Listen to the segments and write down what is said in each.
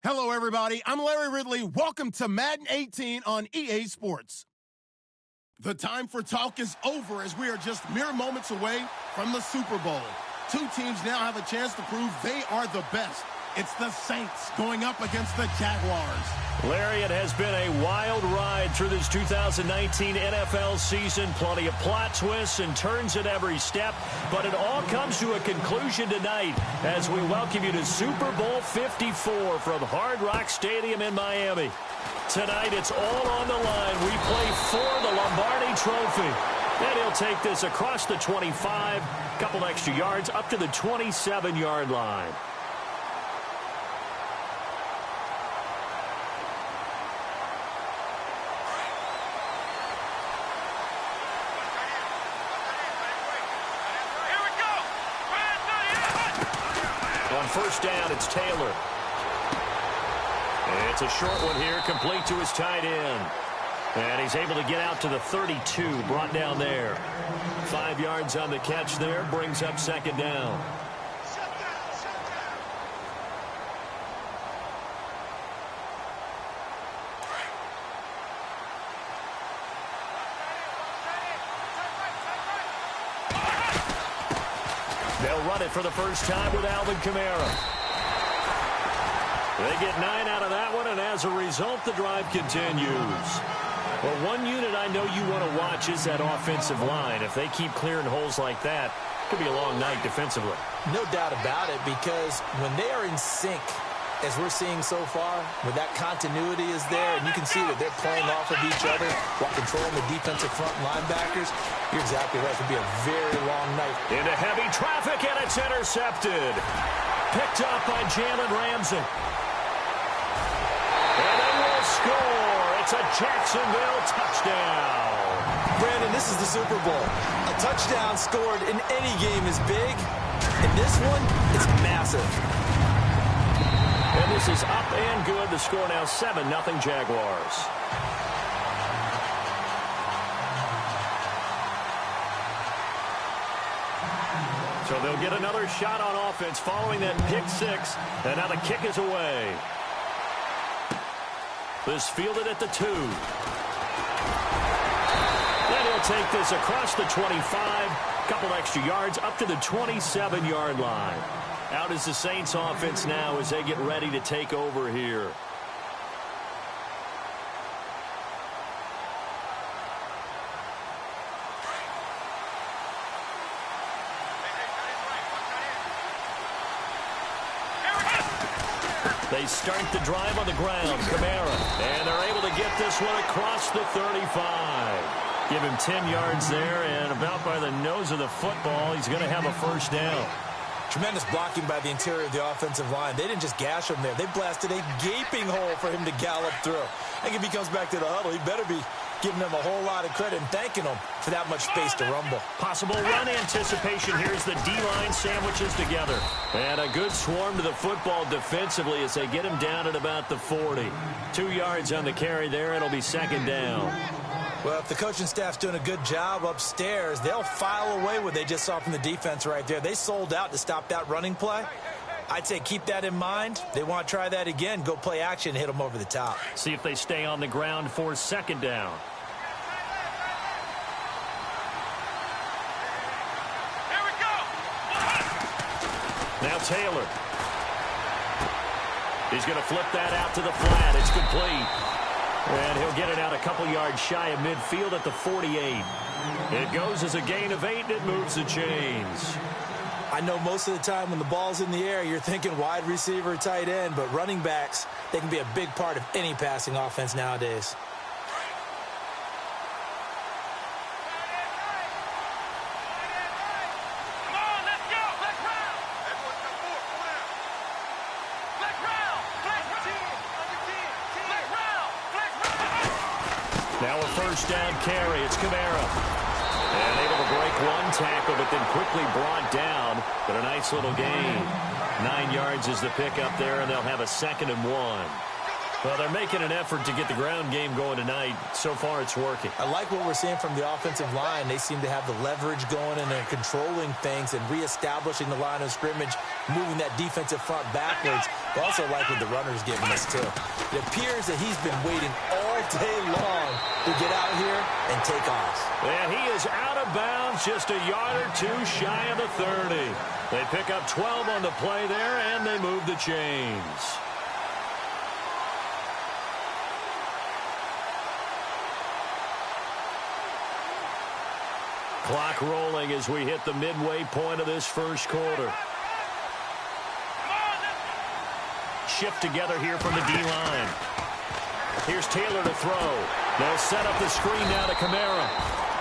Hello, everybody. I'm Larry Ridley. Welcome to Madden 18 on EA Sports. The time for talk is over as we are just mere moments away from the Super Bowl. Two teams now have a chance to prove they are the best. It's the Saints going up against the Jaguars. Larry, it has been a wild ride through this 2019 NFL season. Plenty of plot twists and turns at every step. But it all comes to a conclusion tonight as we welcome you to Super Bowl 54 from Hard Rock Stadium in Miami. Tonight, it's all on the line. We play for the Lombardi Trophy. And he'll take this across the 25, couple extra yards up to the 27-yard line. First down, it's Taylor. It's a short one here, complete to his tight end. And he's able to get out to the 32, brought down there. 5 yards on the catch there, brings up second down. They'll run it for the first time with Alvin Kamara. They get 9 out of that one, and as a result, the drive continues. Well, one unit I know you want to watch is that offensive line. If they keep clearing holes like that, it could be a long night defensively. No doubt about it, because when they are in sync, as we're seeing so far, when that continuity is there, and you can see that they're playing off of each other while controlling the defensive front linebackers, you're exactly right. It could be a very long night. Into heavy traffic, and it's intercepted. Picked up by Jalen Ramsey. And they will score. It's a Jacksonville touchdown. Brandon, this is the Super Bowl. A touchdown scored in any game is big. In this one, it's massive. And this is up and good. The score now 7-0 Jaguars. So they'll get another shot on offense following that pick six. And now the kick is away. This fielded at the 2. Then he'll take this across the 25. Couple extra yards up to the 27-yard line. Out is the Saints offense now as they get ready to take over here. They start the drive on the ground. Kamara. And they're able to get this one across the 35. Give him 10 yards there, and about by the nose of the football, he's going to have a first down. Tremendous blocking by the interior of the offensive line. They didn't just gash him there. They blasted a gaping hole for him to gallop through. I think if he comes back to the huddle, he better be giving them a whole lot of credit and thanking them for that much space to rumble. Possible run anticipation. Here's the D-line sandwiches together. And a good swarm to the football defensively as they get him down at about the 40. 2 yards on the carry there. It'll be second down. Well, if the coaching staff's doing a good job upstairs, they'll file away what they just saw from the defense right there. They sold out to stop that running play. I'd say keep that in mind. They want to try that again. Go play action, hit them over the top. See if they stay on the ground for second down. Here we go. Now Taylor. He's going to flip that out to the flat. It's complete. And he'll get it out a couple yards shy of midfield at the 48. It goes as a gain of 8, and it moves the chains. I know most of the time when the ball's in the air, you're thinking wide receiver, tight end, but running backs, they can be a big part of any passing offense nowadays. Now a first down carry. It's Kamara. And able to break one tackle, but then quickly brought down. But a nice little gain. 9 yards is the pickup there, and they'll have a 2nd and 1. Well, they're making an effort to get the ground game going tonight. So far, it's working. I like what we're seeing from the offensive line. They seem to have the leverage going, and they're controlling things and reestablishing the line of scrimmage, moving that defensive front backwards. I also like what the runner's giving us, too. It appears that he's been waiting all day long to get out here and take off. And he is out of bounds, just a yard or two shy of the 30. They pick up 12 on the play there, and they move the chains. Clock rolling as we hit the midway point of this first quarter. Shift together here from the D-line. Here's Taylor to throw. They'll set up the screen now to Kamara.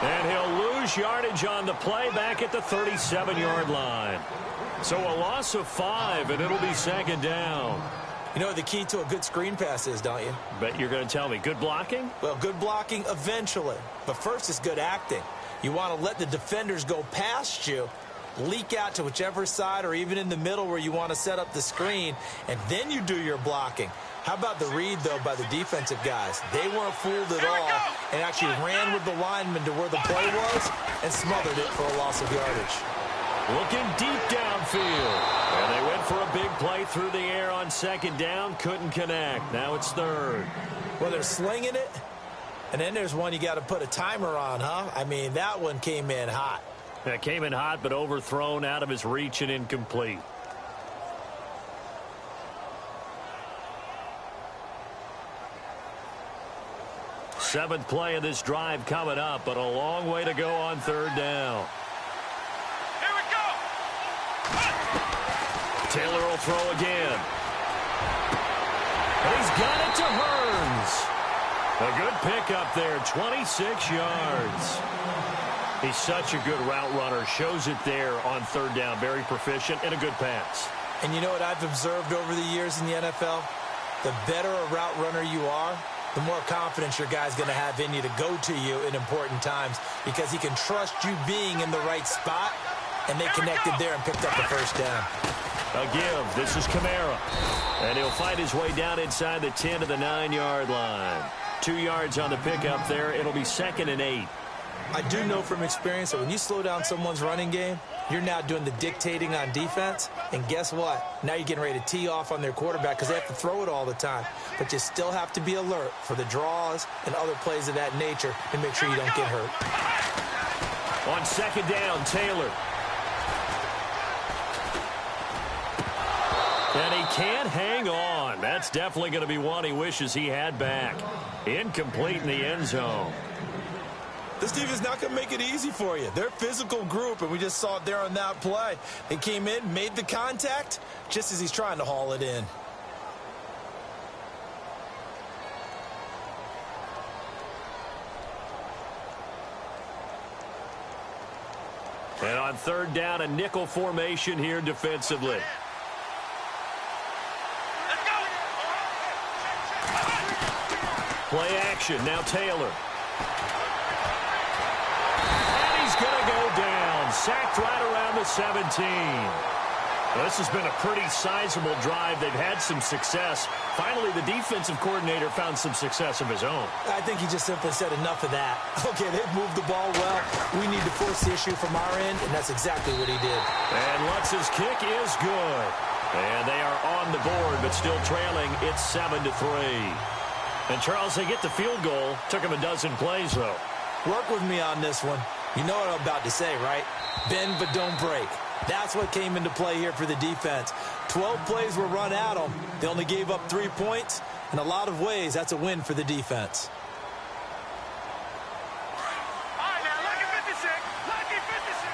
And he'll lose yardage on the play back at the 37-yard line. So a loss of 5, and it'll be second down. You know what the key to a good screen pass is, don't you? Bet you're going to tell me. Good blocking? Well, good blocking eventually. But first is good acting. You want to let the defenders go past you, leak out to whichever side or even in the middle where you want to set up the screen, and then you do your blocking. How about the read, though, by the defensive guys? They weren't fooled at all and actually ran with the lineman to where the play was and smothered it for a loss of yardage. Looking deep downfield. And they went for a big play through the air on second down. Couldn't connect. Now it's third. Well, they're slinging it. And then there's one you got to put a timer on, huh? I mean, that one came in hot. That came in hot, but overthrown, out of his reach, and incomplete. Seventh play of this drive coming up, but a long way to go on third down. Here we go. Taylor will throw again. And he's got it to Hearns. A good pickup there, 26 yards. He's such a good route runner. Shows it there on third down. Very proficient and a good pass. And you know what I've observed over the years in the NFL? The better a route runner you are, the more confidence your guy's going to have in you to go to you in important times because he can trust you being in the right spot, and they connected there and picked up the first down. A give. This is Kamara. And he'll fight his way down inside the 10 to the 9-yard line. 2 yards on the pickup there. It'll be 2nd and 8. I do know from experience that when you slow down someone's running game, you're now doing the dictating on defense. And guess what? Now you're getting ready to tee off on their quarterback because they have to throw it all the time. But you still have to be alert for the draws and other plays of that nature to make sure you don't get hurt. On second down, Taylor. And he can't hang on. That's definitely going to be one he wishes he had back. Incomplete in the end zone. This team is not going to make it easy for you. They're a physical group, and we just saw it there on that play. They came in, made the contact, just as he's trying to haul it in. And on third down, a nickel formation here defensively. Play action. Now Taylor. And he's going to go down. Sacked right around the 17. Well, this has been a pretty sizable drive. They've had some success. Finally, the defensive coordinator found some success of his own. I think he just simply said enough of that. Okay, they've moved the ball well. We need to force the issue from our end, and that's exactly what he did. And Lutz's kick is good. And they are on the board, but still trailing. It's 7-3. And, Charles, they get the field goal. Took him a dozen plays, though. Work with me on this one. You know what I'm about to say, right? Bend but don't break. That's what came into play here for the defense. 12 plays were run at them. They only gave up 3 points. In a lot of ways, that's a win for the defense. All right, now, lucky 56. Lucky 56.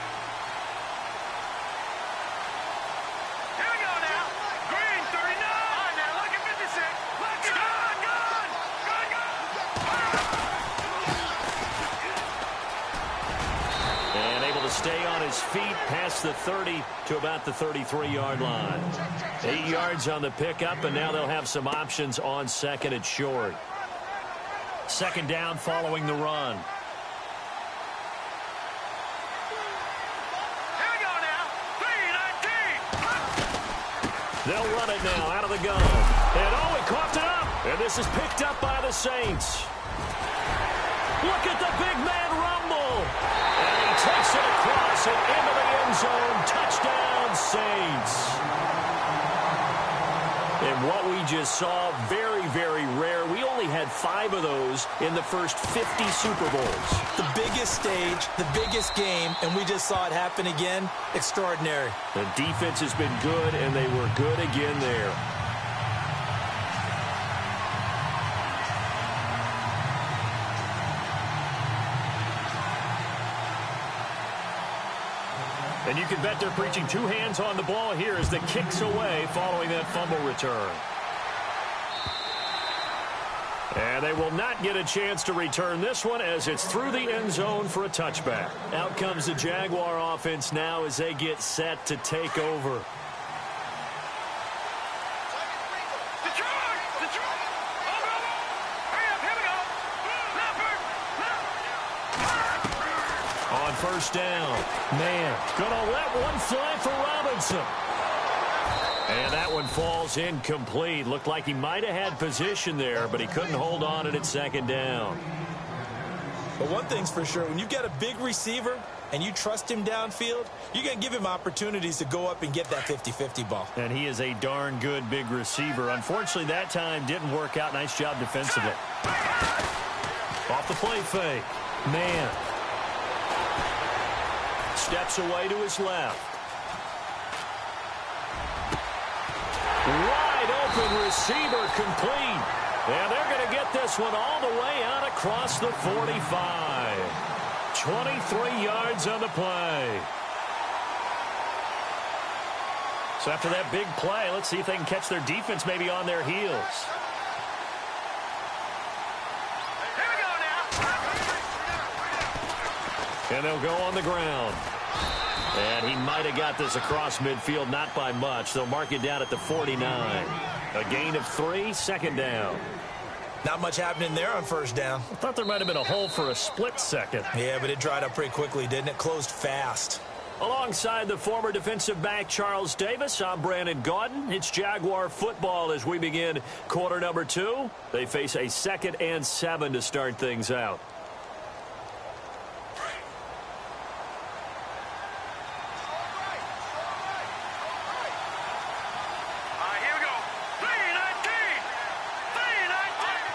Here we go now. Green, 39. All right, now, lucky 56. Lucky. Gone, gone. Gone, gone. And able to stay on his feet past the 30 to about the 33-yard line. 8 yards on the pickup, and now they'll have some options on second and short. Second down following the run. Here we go now. 3-19. They'll run it now out of the gun. And, oh, he coughed it up. And this is picked up by the Saints. Look at the big man rumble. And he takes it across and into the end zone. Touchdown, Saints. And what we just saw, very, very rare. We only had 5 of those in the first 50 Super Bowls. The biggest stage, the biggest game, and we just saw it happen again. Extraordinary. The defense has been good, and they were good again there. And you can bet they're preaching 2 hands on the ball here as the kick's away following that fumble return. And they will not get a chance to return this one as it's through the end zone for a touchback. Out comes the Jaguar offense now as they get set to take over. First down. Man, gonna let one fly for Robinson. And that one falls incomplete. Looked like he might have had position there, but he couldn't hold on at second down. But one thing's for sure, when you get a big receiver and you trust him downfield, you're going to give him opportunities to go up and get that 50-50 ball. And he is a darn good big receiver. Unfortunately, that time didn't work out. Nice job defensively. Off the play fake. Man. Steps away to his left. Wide open receiver complete. And they're going to get this one all the way out across the 45. 23 yards on the play. So after that big play, let's see if they can catch their defense maybe on their heels. And they'll go on the ground. And he might have got this across midfield, not by much. They'll mark it down at the 49. A gain of 3, second down. Not much happening there on first down. I thought there might have been a hole for a split second. Yeah, but it dried up pretty quickly, didn't it? Closed fast. Alongside the former defensive back Charles Davis, I'm Brandon Gaudin. It's Jaguar football as we begin quarter number 2. They face a 2nd and 7 to start things out.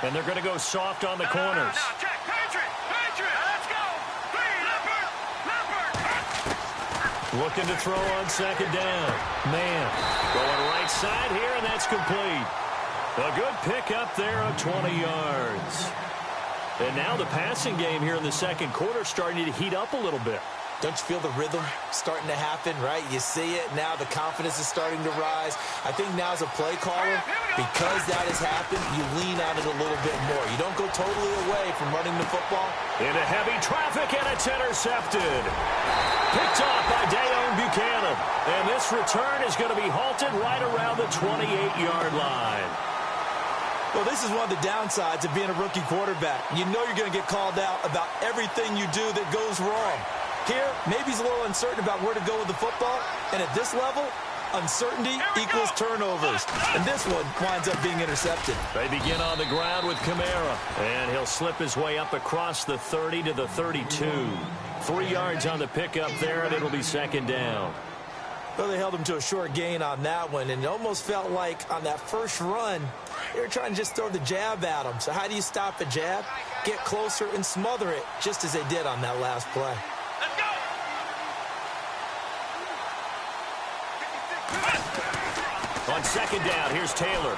And they're going to go soft on the corners. Looking to throw on second down. Man, going right side here, and that's complete. A good pickup there of 20 yards. And now the passing game here in the second quarter starting to heat up a little bit. Don't you feel the rhythm starting to happen, right? You see it now. The confidence is starting to rise. I think now as a play caller, because that has happened, you lean on it a little bit more. You don't go totally away from running the football. Into heavy traffic, and it's intercepted. Picked off by Dayon Buchanan. And this return is going to be halted right around the 28-yard line. Well, this is one of the downsides of being a rookie quarterback. You know you're going to get called out about everything you do that goes wrong. Here, maybe he's a little uncertain about where to go with the football. And at this level, uncertainty equals turnovers. And this one winds up being intercepted. They begin on the ground with Kamara. And he'll slip his way up across the 30 to the 32. 3 yards on the pickup there, and it'll be second down. Well, they held him to a short gain on that one, and it almost felt like on that first run, they were trying to just throw the jab at him. So how do you stop a jab? Get closer and smother it, just as they did on that last play. On second down, here's Taylor.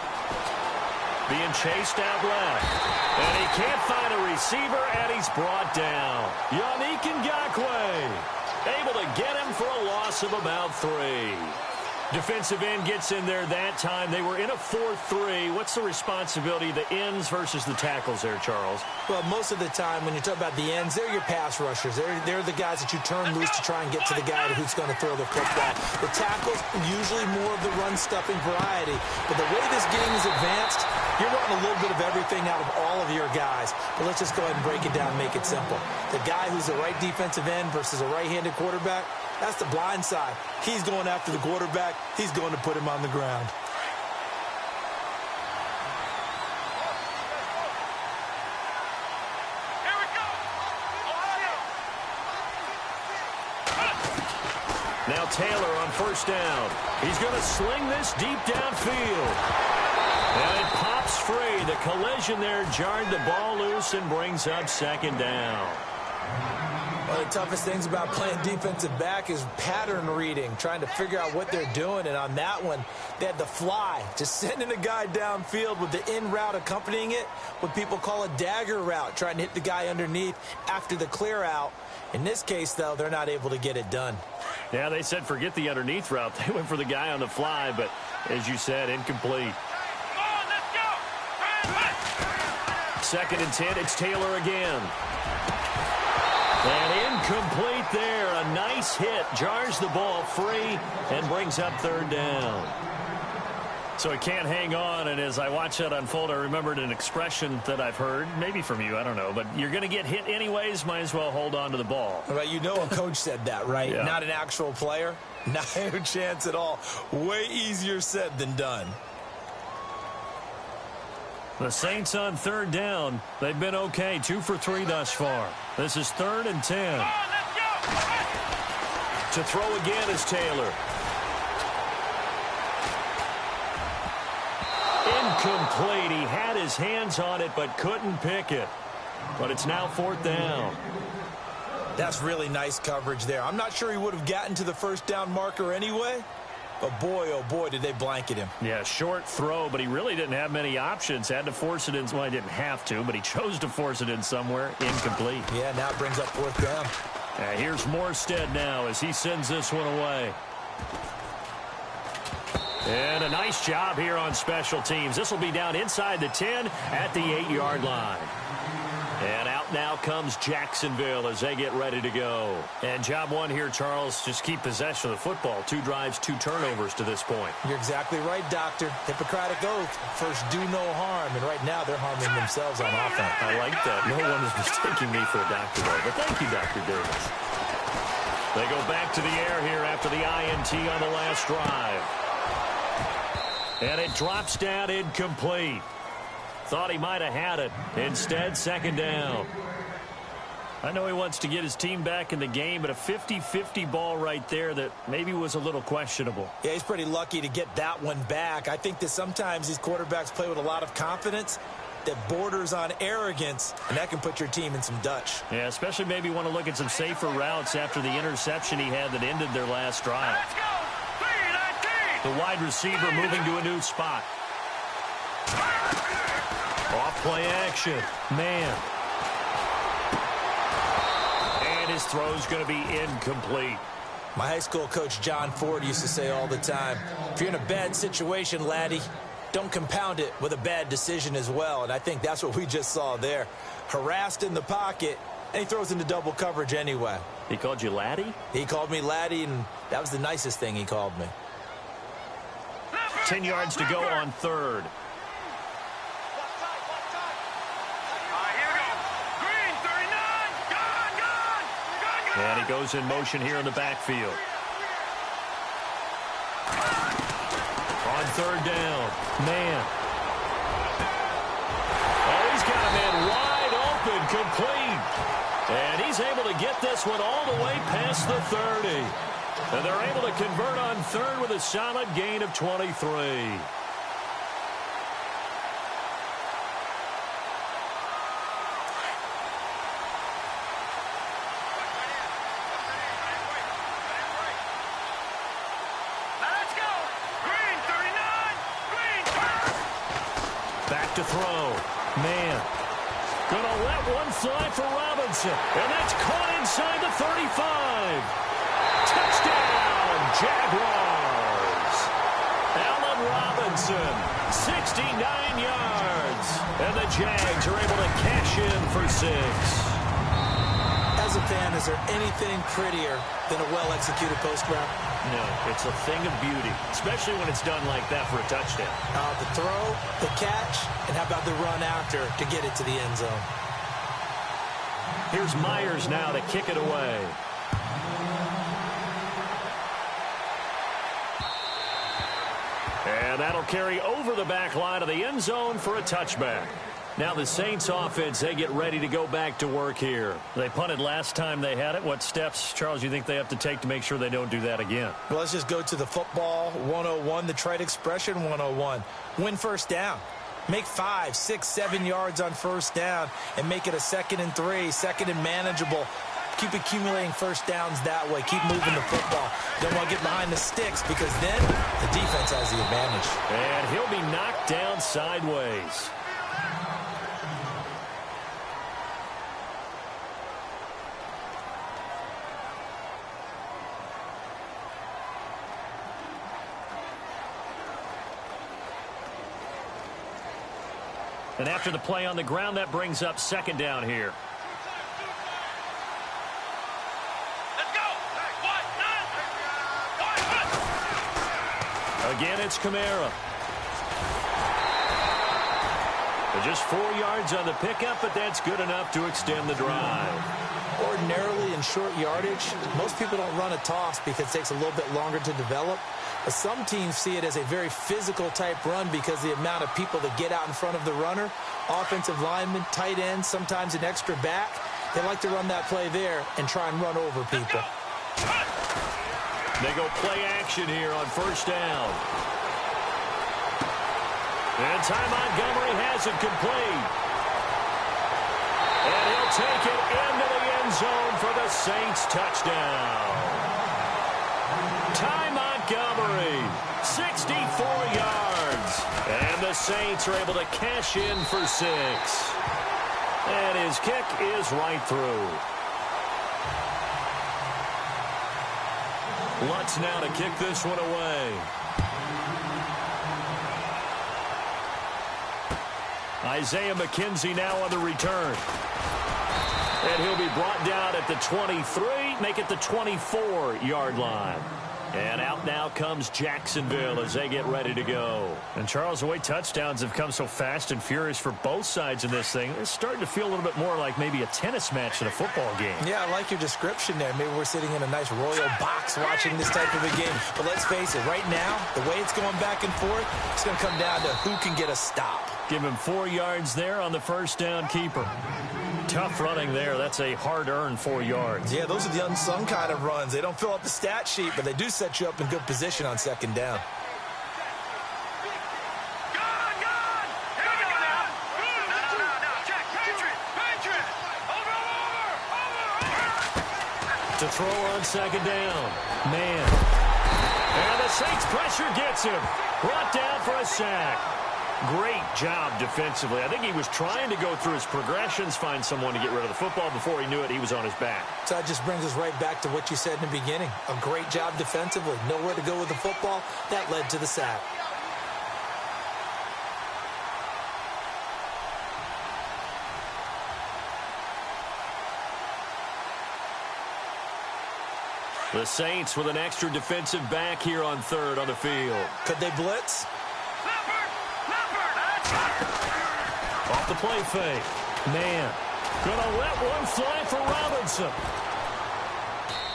Being chased out left. And he can't find a receiver, and he's brought down. Yannick Ngakoue able to get him for a loss of about 3. Defensive end gets in there that time. They were in a 4-3. What's the responsibility of the ends versus the tackles there, Charles? Well, most of the time when you talk about the ends, they're your pass rushers. They're the guys that you turn loose to try and get to the guy who's going to throw the football. The tackles, usually more of the run-stuffing variety. But the way this game is advanced, you're wanting a little bit of everything out of all of your guys. But let's just go ahead and break it down and make it simple. The guy who's the right defensive end versus a right-handed quarterback, that's the blind side. He's going after the quarterback. He's going to put him on the ground. Now Taylor on first down. He's going to sling this deep downfield. And it pops free. The collision there jarred the ball loose and brings up second down. One of the toughest things about playing defensive back is pattern reading, trying to figure out what they're doing. And on that one, they had the fly, just sending a guy downfield with the in route accompanying it, what people call a dagger route, trying to hit the guy underneath after the clear out. In this case, though, they're not able to get it done. Yeah, they said forget the underneath route. They went for the guy on the fly, but as you said, incomplete. Second and 10, it's Taylor again. And incomplete there. A nice hit. Jars the ball free and brings up third down. So he can't hang on, and as I watch that unfold, I remembered an expression that I've heard, maybe from you, I don't know, but you're going to get hit anyways, might as well hold on to the ball. Well, you know a coach said that, right? Yeah. Not an actual player. Not a chance at all. Way easier said than done. The Saints on third down. They've been okay. 2 for 3 thus far. This is 3rd and 10. To throw again is Taylor. Incomplete. He had his hands on it but couldn't pick it. But it's now 4th down. That's really nice coverage there. I'm not sure he would have gotten to the first down marker anyway. But boy, oh boy, did they blanket him. Yeah, short throw, but he really didn't have many options. Had to force it in. Well, he didn't have to, but he chose to force it in somewhere. Incomplete. Yeah, now it brings up 4th down. Here's Morstead now as he sends this one away. And a nice job here on special teams. This will be down inside the 10 at the 8-yard line. And out now comes Jacksonville as they get ready to go. And job one here, Charles, just keep possession of the football. 2 drives, 2 turnovers to this point. You're exactly right, Doctor. Hippocratic oath. First, do no harm. And right now, they're harming themselves on offense. I like that. No one is mistaking me for a doctor, though. But thank you, Dr. Davis. They go back to the air here after the INT on the last drive. And it drops down incomplete. Thought he might have had it. Instead, second down. I know he wants to get his team back in the game, but a 50-50 ball right there that maybe was a little questionable. Yeah, he's pretty lucky to get that one back. I think that sometimes these quarterbacks play with a lot of confidence that borders on arrogance, and that can put your team in some Dutch. Yeah, especially maybe want to look at some safer routes after the interception he had that ended their last drive. Let's go! 3-19! The wide receiver moving to a new spot. Off play action. Man. And his throw's going to be incomplete. My high school coach, John Ford, used to say all the time, if you're in a bad situation, laddie, don't compound it with a bad decision as well. And I think that's what we just saw there. Harassed in the pocket, and he throws into double coverage anyway. He called you laddie? He called me laddie, and that was the nicest thing he called me. 10 yards to go on third. And he goes in motion here in the backfield. On third down. Man. Oh, he's got a man wide open, complete. And he's able to get this one all the way past the 30. And they're able to convert on third with a solid gain of 23. To throw. Man. Gonna let one fly for Robinson. And that's caught inside the 35. Touchdown, Jaguars. Allen Robinson, 69 yards. And the Jags are able to cash in for 6. As a fan, is there anything prettier than a well-executed post route? No, it's a thing of beauty, especially when it's done like that for a touchdown. The throw, the catch, and how about the run after to get it to the end zone? Here's Myers now to kick it away. And that'll carry over the back line of the end zone for a touchback. Now the Saints offense, they get ready to go back to work here. They punted last time they had it. What steps, Charles, you think they have to take to make sure they don't do that again? Well, let's just go to the football 101, the trite expression 101. Win first down. Make 5, 6, 7 yards on first down and make it a 2nd and 3, 2nd and manageable. Keep accumulating first downs that way. Keep moving the football. Don't want to get behind the sticks because then the defense has the advantage. And he'll be knocked down sideways. And after the play on the ground, that brings up 2nd down here. Let's go. Again, it's Kamara. Just 4 yards on the pickup, but that's good enough to extend the drive. Ordinarily in short yardage, most people don't run a toss because it takes a little bit longer to develop. But some teams see it as a very physical type run because the amount of people that get out in front of the runner, offensive linemen, tight ends, sometimes an extra back, they like to run that play there and try and run over people. They go play action here on first down. And Ty Montgomery has it complete. And he'll take it into the end zone for the Saints touchdown. Ty Montgomery, 64 yards. And the Saints are able to cash in for 6. And his kick is right through. Lutz now to kick this one away. Isaiah McKenzie now on the return. And he'll be brought down at the 23, make it the 24-yard line. And out now comes Jacksonville as they get ready to go. And, Charles, the way touchdowns have come so fast and furious for both sides in this thing, it's starting to feel a little bit more like maybe a tennis match than a football game. Yeah, I like your description there. Maybe we're sitting in a nice royal box watching this type of a game. But let's face it, right now, the way it's going back and forth, it's going to come down to who can get a stop. Give him 4 yards there on the first down keeper. Tough running there. That's a hard-earned 4 yards. Yeah, those are the unsung kind of runs. They don't fill up the stat sheet, but they do set you up in good position on 2nd down. To throw on 2nd down. Man. And the Saints pressure gets him. Brought down for a sack. Great job defensively. I think he was trying to go through his progressions, find someone to get rid of the football. Before he knew it, he was on his back. So that just brings us right back to what you said in the beginning. A great job defensively. Nowhere to go with the football. That led to the sack. The Saints with an extra defensive back here on 3rd on the field. Could they blitz? Off the play fake. Man. Gonna let one fly for Robinson.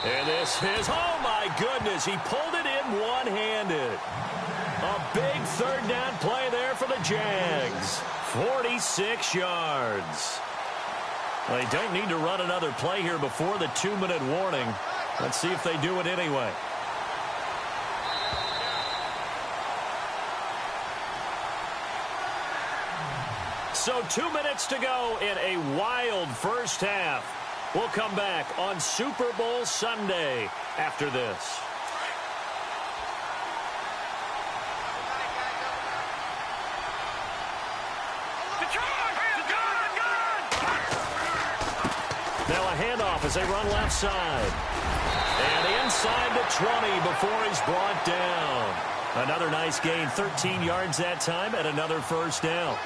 And this is, oh my goodness, he pulled it in one-handed. A big 3rd down play there for the Jags. 46 yards. They don't need to run another play here before the 2-minute warning. Let's see if they do it anyway. So 2 minutes to go in a wild first half. We'll come back on Super Bowl Sunday after this. Now a handoff as they run left side. And inside the 20 before he's brought down. Another nice gain, 13 yards that time, and another first down.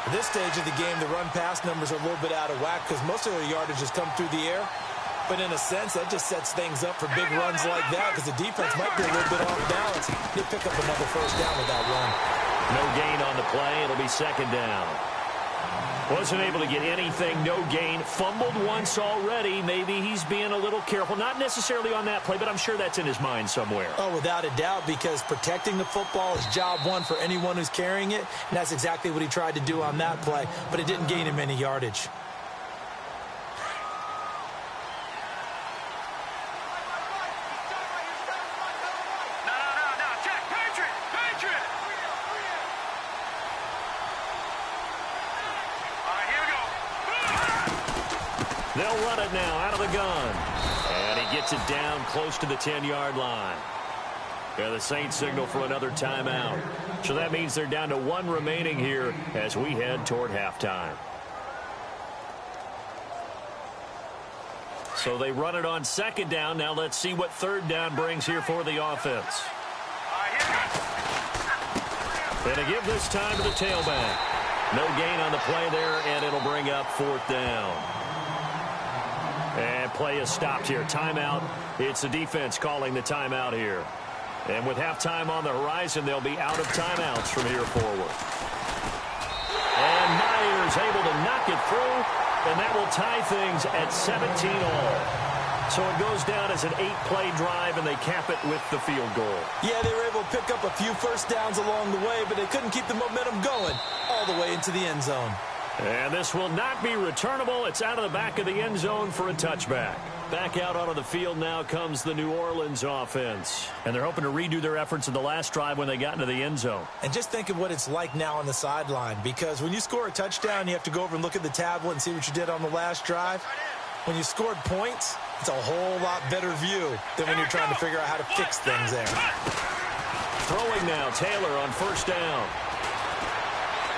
At this stage of the game, the run-pass numbers are a little bit out of whack because most of their yardage has come through the air. But in a sense, that just sets things up for big runs like that because the defense might be a little bit off balance. They pick up another first down with that run. No gain on the play. It'll be 2nd down. Wasn't able to get anything, no gain. Fumbled once already. Maybe he's being a little careful. Not necessarily on that play, but I'm sure that's in his mind somewhere. Oh, without a doubt, because protecting the football is job one for anyone who's carrying it, and that's exactly what he tried to do on that play, but it didn't gain him any yardage. They'll run it now out of the gun. And he gets it down close to the 10-yard line. And the Saints signal for another timeout. So that means they're down to one remaining here as we head toward halftime. So they run it on second down. Now let's see what third down brings here for the offense. And a give this time to the tailback. No gain on the play there, and it'll bring up fourth down. And play is stopped here. Timeout. It's the defense calling the timeout here. And with halftime on the horizon, they'll be out of timeouts from here forward. And Myers able to knock it through, and that will tie things at 17 all. So it goes down as an 8-play drive, and they cap it with the field goal. Yeah, they were able to pick up a few first downs along the way, but they couldn't keep the momentum going all the way into the end zone. And this will not be returnable. It's out of the back of the end zone for a touchback. Back out onto the field now comes the New Orleans offense. And they're hoping to redo their efforts in the last drive when they got into the end zone. And just think of what it's like now on the sideline, because when you score a touchdown, you have to go over and look at the tablet and see what you did on the last drive. When you scored points, it's a whole lot better view than when you're trying to figure out how to fix things there. Throwing now, Taylor on first down.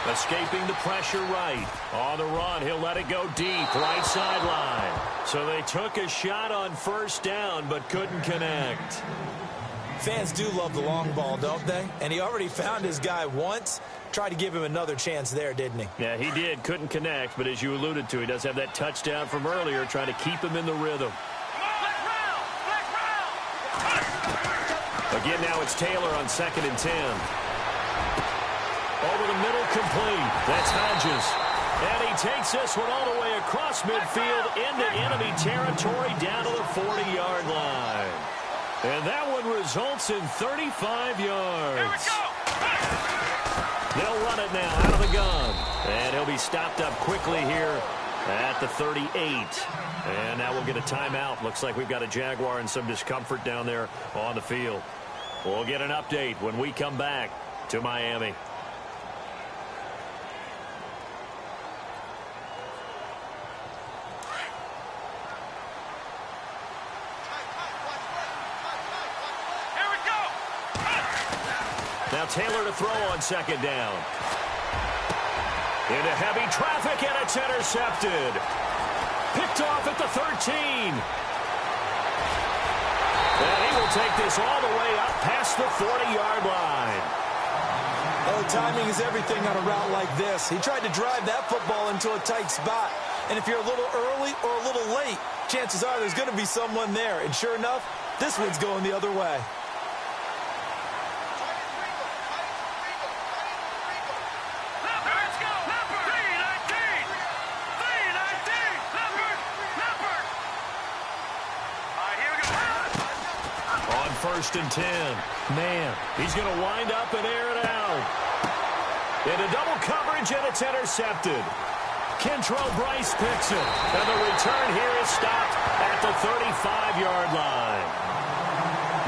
Escaping the pressure right. On the run, he'll let it go deep, right sideline. So they took a shot on first down, but couldn't connect. Fans do love the long ball, don't they? And he already found his guy once. Tried to give him another chance there, didn't he? Yeah, he did. Couldn't connect, but as you alluded to, he does have that touchdown from earlier, trying to keep him in the rhythm. Again, now it's Taylor on 2nd and 10. Over the middle, complete. That's Hodges. And he takes this one all the way across midfield into enemy territory down to the 40-yard line. And that one results in 35 yards. They'll run it now out of the gun. And he'll be stopped up quickly here at the 38. And now we'll get a timeout. Looks like we've got a Jaguar and some discomfort down there on the field. We'll get an update when we come back to Miami. Now Taylor to throw on second down. Into heavy traffic, and it's intercepted. Picked off at the 13. And he will take this all the way up past the 40-yard line. Oh, timing is everything on a route like this. He tried to drive that football into a tight spot. And if you're a little early or a little late, chances are there's going to be someone there. And sure enough, this one's going the other way. First and 10. Man, he's going to wind up and air it out. Into double coverage, and it's intercepted. Kentrell Brice picks it. And the return here is stopped at the 35-yard line.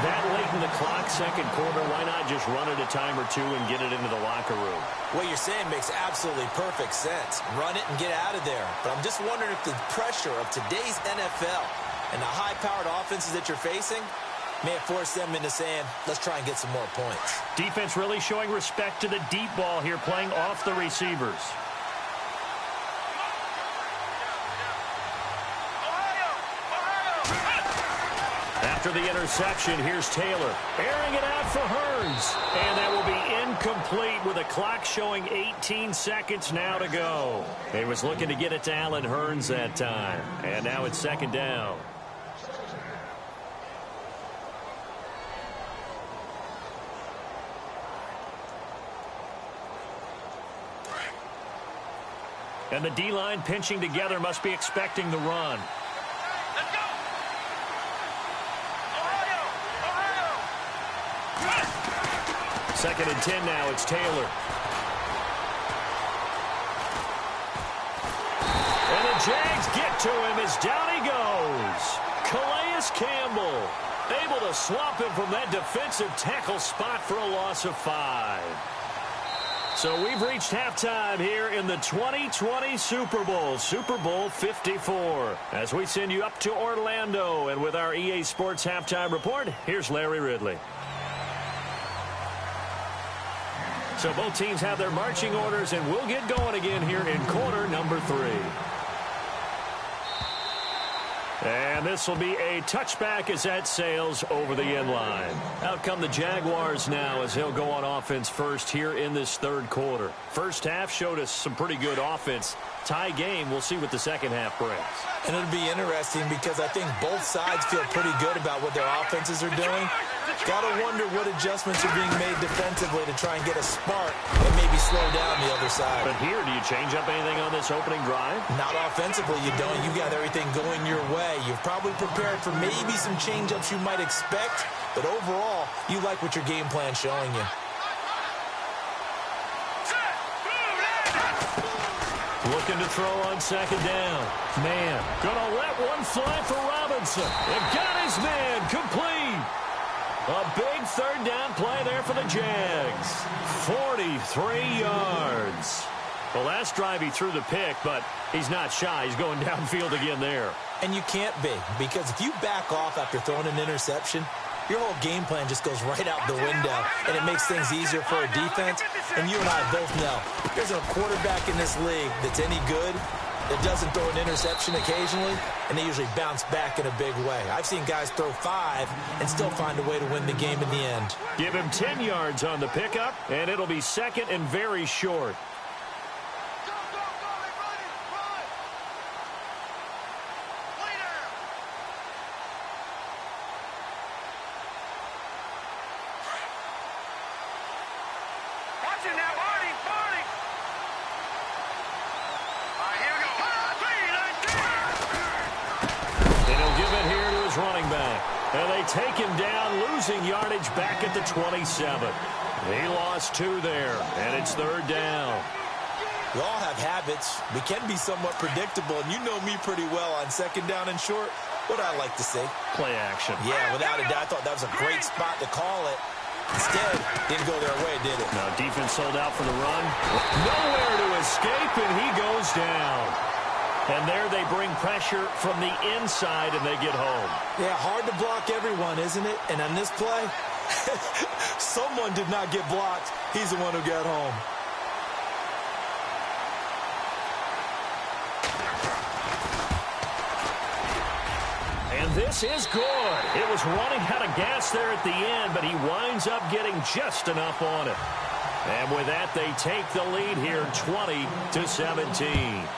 That late in the clock, second quarter, why not just run it a time or two and get it into the locker room? What you're saying makes absolutely perfect sense. Run it and get out of there. But I'm just wondering if the pressure of today's NFL and the high-powered offenses that you're facing may have forced them into saying, let's try and get some more points. Defense really showing respect to the deep ball here, playing off the receivers. After the interception, here's Taylor. Airing it out for Hurns. And that will be incomplete with a clock showing 18 seconds now to go. He was looking to get it to Allen Hurns that time. And now it's second down. And the D-line pinching together must be expecting the run. Let's go. Ohio. Second and 10 now. It's Taylor. And the Jags get to him as down he goes. Calais Campbell able to swamp him from that defensive tackle spot for a loss of 5. So we've reached halftime here in the 2020 Super Bowl, Super Bowl 54. As we send you up to Orlando, and with our EA Sports Halftime Report, here's Larry Ridley. So both teams have their marching orders, and we'll get going again here in quarter number 3. And this will be a touchback as that sails over the end line. Out come the Jaguars now as they'll go on offense first here in this third quarter. First half showed us some pretty good offense. Tie game, we'll see what the second half brings. And it'll be interesting because I think both sides feel pretty good about what their offenses are doing. Got to wonder what adjustments are being made defensively to try and get a spark and maybe slow down the other side. But here, do you change up anything on this opening drive? Not offensively, you don't. You got everything going your way. You've probably prepared for maybe some change-ups you might expect, but overall, you like what your game plan's showing you. Looking to throw on second down. Man, gonna let one fly for Robinson. And got his man complete. A big third down play there for the Jags. 43 yards. The last drive he threw the pick, but he's not shy. He's going downfield again there. And you can't be, because if you back off after throwing an interception, your whole game plan just goes right out the window, and it makes things easier for a defense. And you and I both know there's a quarterback in this league that's any good that doesn't throw an interception occasionally, and they usually bounce back in a big way. I've seen guys throw 5 and still find a way to win the game in the end. Give him 10 yards on the pickup, and it'll be second and very short. Take him down, losing yardage back at the 27. He lost 2 there, and it's third down. We all have habits. We can be somewhat predictable, and you know me pretty well on second down and short. What I like to say? Play action. Yeah, without a doubt. I thought that was a great spot to call it. Instead, didn't go their way, did it? No, defense sold out for the run. Nowhere to escape, and he goes down. And there they bring pressure from the inside, and they get home. Yeah, hard to block everyone, isn't it? And on this play, someone did not get blocked. He's the one who got home. And this is good. It was running out of gas there at the end, but he winds up getting just enough on it. And with that, they take the lead here 20-17.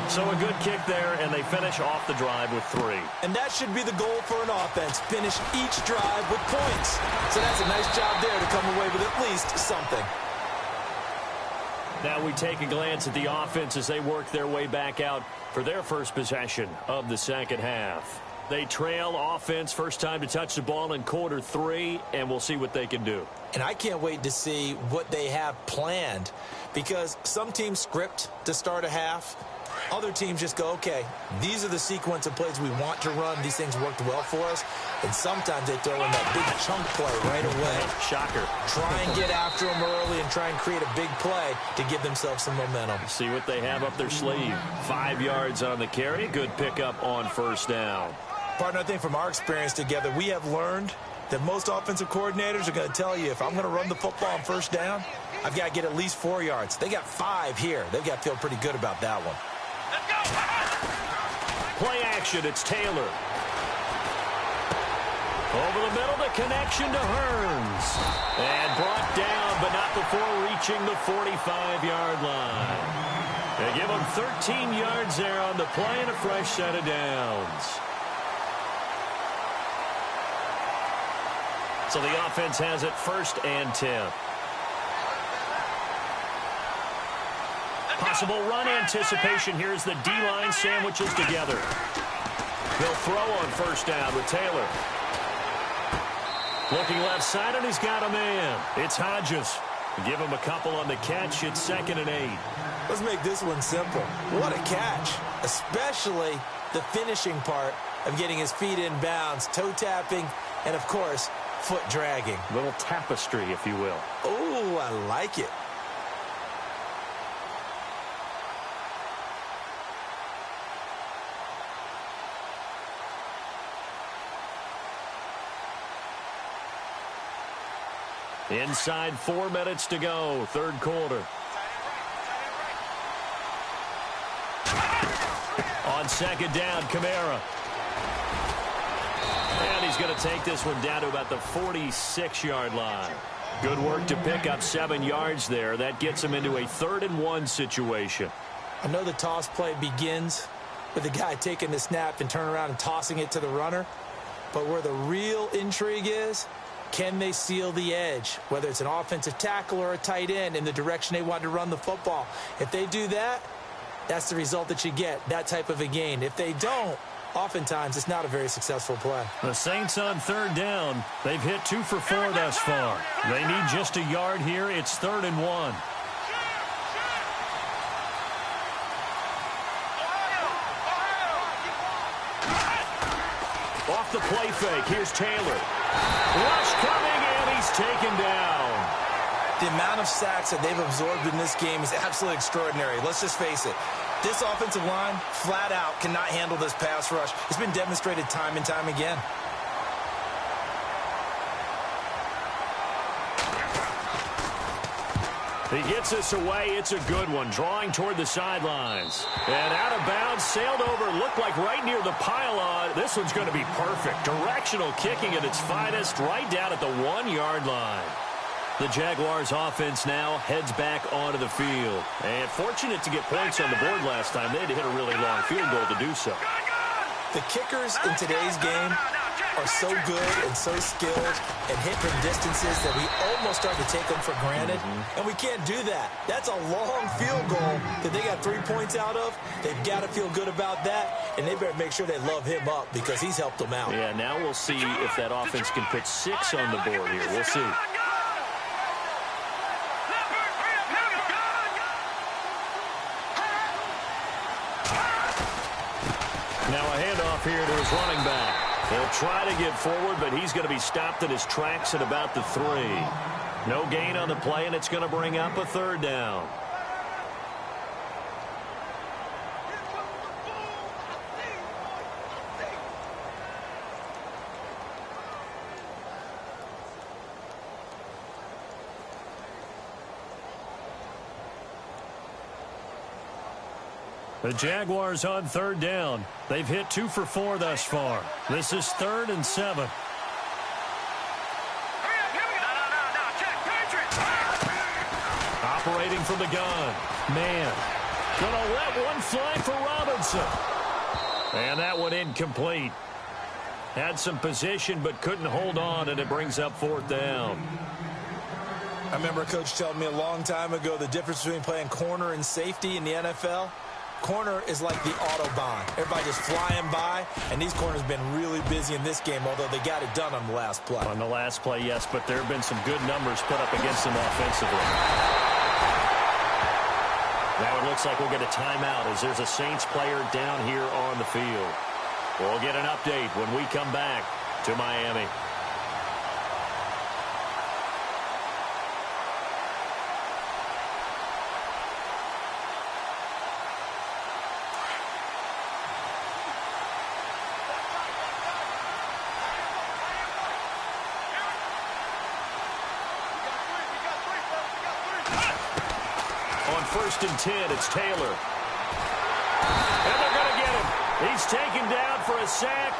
So a good kick there, and they finish off the drive with 3. And that should be the goal for an offense. Finish each drive with points. So that's a nice job there to come away with at least something. Now we take a glance at the offense as they work their way back out for their first possession of the second half. They trail offense first time to touch the ball in quarter 3, and we'll see what they can do. And I can't wait to see what they have planned, because some teams script to start a half. Other teams just go, okay, these are the sequence of plays we want to run. These things worked well for us. And sometimes they throw in that big chunk play right away. Shocker. Try and get after them early and try and create a big play to give themselves some momentum. See what they have up their sleeve. 5 yards on the carry. Good pickup on first down. Partner, I think from our experience together, we have learned that most offensive coordinators are going to tell you, if I'm going to run the football on first down, I've got to get at least 4 yards. They got 5 here. They've got to feel pretty good about that one. Play action, it's Taylor. Over the middle, the connection to Hearns. And brought down, but not before reaching the 45-yard line. They give him 13 yards there on the play and a fresh set of downs. So the offense has it 1st and 10. Possible run anticipation here as the D-line sandwiches together. He'll throw on first down with Taylor. Looking left side, and he's got a man. It's Hodges. Give him a couple on the catch. It's 2nd and 8. Let's make this one simple. What a catch, especially the finishing part of getting his feet in bounds, toe tapping, and, of course, foot dragging. Little tapestry, if you will. Oh, I like it. Inside 4 minutes to go, third quarter. On second down, Kamara. And he's going to take this one down to about the 46-yard line. Good work to pick up 7 yards there. That gets him into a 3rd and 1 situation. I know the toss play begins with the guy taking the snap and turning around and tossing it to the runner. But where the real intrigue is, can they seal the edge, whether it's an offensive tackle or a tight end, in the direction they want to run the football? If they do that, that's the result that you get, that type of a gain. If they don't, oftentimes it's not a very successful play. The Saints on 3rd down. They've hit 2 for 4 thus far. They need just a yard here. It's 3rd and 1. Off the play fake, here's Taylor. Rush coming, and he's taken down. The amount of sacks that they've absorbed in this game is absolutely extraordinary. Let's just face it. This offensive line, flat out, cannot handle this pass rush. It's been demonstrated time and time again. He gets this away. It's a good one. Drawing toward the sidelines. And out of bounds, sailed over, looked like right near the pylon. This one's going to be perfect. Directional kicking at its finest, right down at the 1-yard line. The Jaguars offense now heads back onto the field. And fortunate to get points on the board last time. They had to hit a really long field goal to do so. The kickers in today's game are so good and so skilled and hit from distances that we almost start to take them for granted. And we can't do that. That's a long field goal that they got 3 points out of. They've got to feel good about that, and they better make sure they love him up because he's helped them out. Yeah, now we'll see if that offense can put 6 on the board here. We'll see. Now a handoff here to his running back. He'll try to get forward, but he's going to be stopped in his tracks at about the 3. No gain on the play, and it's going to bring up a 3rd down. The Jaguars on 3rd down. They've hit 2 for 4 thus far. This is 3rd and 7. Operating from the gun. Man. Gonna let one fly for Robinson. And that one incomplete. Had some position but couldn't hold on, and it brings up 4th down. I remember a coach telling me a long time ago the difference between playing corner and safety in the NFL. Corner is like the Autobahn. Everybody just flying by, and these corners have been really busy in this game, although they got it done on the last play. On the last play, yes, but there have been some good numbers put up against them offensively. Now it looks like we'll get a timeout as there's a Saints player down here on the field. We'll get an update when we come back to Miami. On 1st and 10, it's Taylor. And they're going to get him. He's taken down for a sack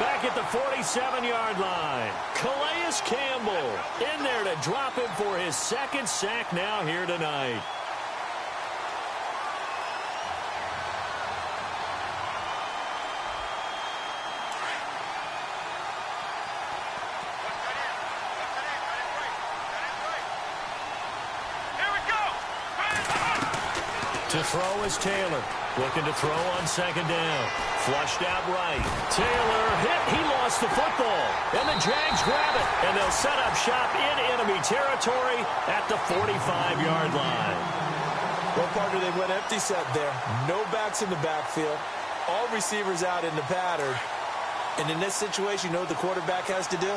back at the 47-yard line. Calais Campbell in there to drop him for his 2nd sack now here tonight. To throw is Taylor. Looking to throw on second down. Flushed out right. Taylor hit. He lost the football. And the Jags grab it. And they'll set up shop in enemy territory at the 45-yard line. Well, partner, they went empty set there. No backs in the backfield. All receivers out in the pattern. And in this situation, you know what the quarterback has to do?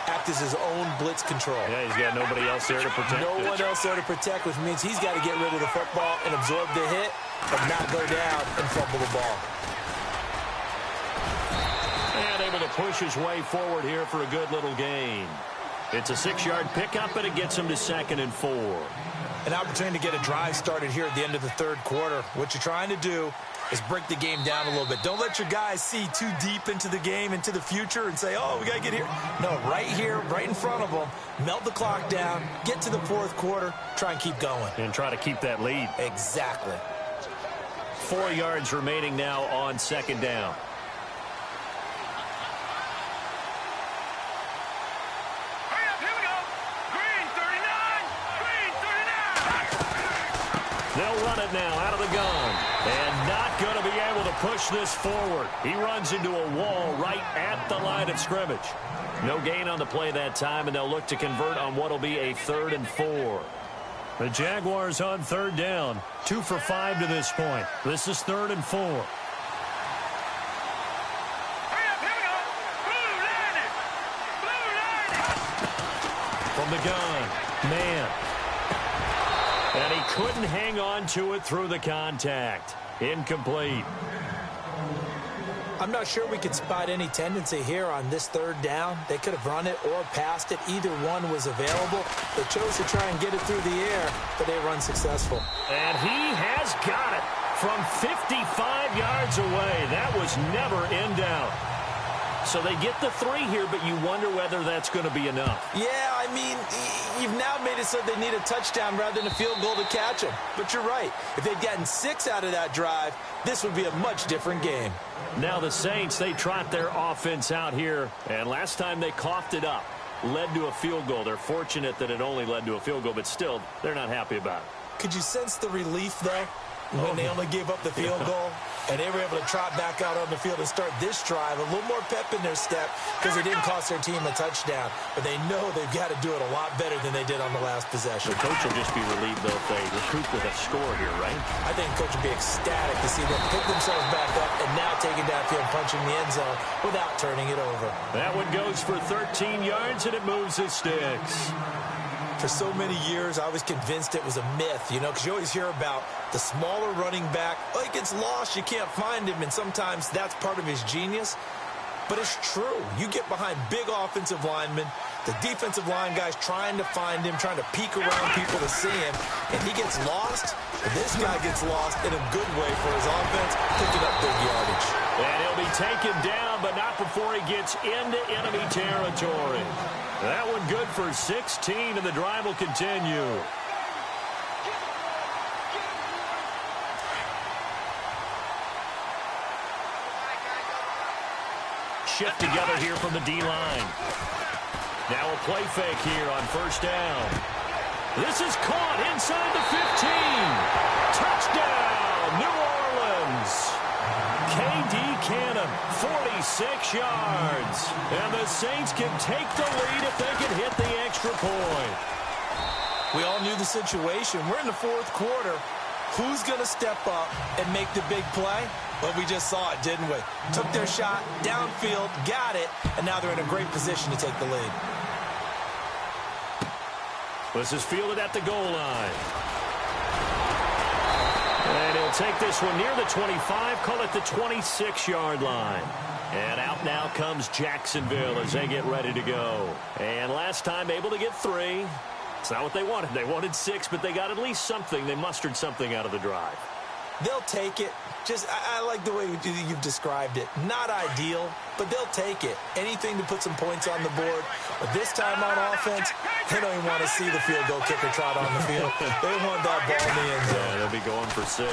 Act as his own blitz control. Yeah, he's got nobody else there to protect. No one else there to protect, which means he's got to get rid of the football and absorb the hit, but not go down and fumble the ball. And able to push his way forward here for a good little gain. It's a 6-yard pickup, and it gets him to 2nd and 4. An opportunity to get a drive started here at the end of the third quarter. What you're trying to do is break the game down a little bit. Don't let your guys see too deep into the game, into the future, and say, oh, we got to get here. No, right here, right in front of them, melt the clock down, get to the fourth quarter, try and keep going. And try to keep that lead. Exactly. 4 yards remaining now on second down. Hurry up, here we go. Green 39. Green 39. They'll run it now out of the gun. And not going to be able to push this forward. He runs into a wall right at the line of scrimmage. No gain on the play that time, and they'll look to convert on what will be a 3rd and 4. The Jaguars on 3rd down. 2 for 5 to this point. This is 3rd and 4. Hurry up, here we go. Blue line it. Blue line it. From the gun. Man. And he couldn't hang on to it through the contact. Incomplete. I'm not sure we could spot any tendency here on this 3rd down. They could have run it or passed it. Either one was available. They chose to try and get it through the air, but they were unsuccessful. And he has got it from 55 yards away. That was never in doubt. So they get the 3 here, but you wonder whether that's going to be enough. Yeah, I mean, you've now made it so they need a touchdown rather than a field goal to catch them. But you're right. If they'd gotten 6 out of that drive, this would be a much different game. Now the Saints, they trot their offense out here. And last time they coughed it up, led to a field goal. They're fortunate that it only led to a field goal, but still, they're not happy about it. Could you sense the relief, though, when they only gave up the field goal? And they were able to trot back out on the field and start this drive. A little more pep in their step because it didn't cost their team a touchdown. But they know they've got to do it a lot better than they did on the last possession. The coach will just be relieved, though, if they recoup with a score here, right? I think the coach will be ecstatic to see them pick themselves back up and now taking downfield, punching the end zone without turning it over. That one goes for 13 yards, and it moves the sticks. For so many years, I was convinced it was a myth, you know, because you always hear about the smaller running back. Oh, he gets lost, you can't find him, and sometimes that's part of his genius. But it's true. You get behind big offensive linemen, the defensive line guys trying to find him, trying to peek around people to see him, and he gets lost. This guy gets lost in a good way for his offense, picking up big yardage. And he'll be taken down, but not before he gets into enemy territory. That one good for 16, and the drive will continue. Shift together here from the D-line. Now a play fake here on 1st down. This is caught inside the 15. Touchdown, New Orleans. K.D. Cannon, 46 yards. And the Saints can take the lead if they can hit the extra point. We all knew the situation. We're in the fourth quarter. Who's going to step up and make the big play? Well, we just saw it, didn't we? Took their shot, downfield, got it, and now they're in a great position to take the lead. This is fielded at the goal line. And he'll take this one near the 25, call it the 26-yard line. And out now comes Jacksonville as they get ready to go. And last time able to get 3. It's not what they wanted. They wanted 6, but they got at least something. They mustered something out of the drive. They'll take it. Just, I like the way you've described it. Not ideal, but they'll take it. Anything to put some points on the board. But this time on offense, they don't even want to see the field goal kicker trot on the field. They want that ball in the end zone. Yeah, they'll be going for 6.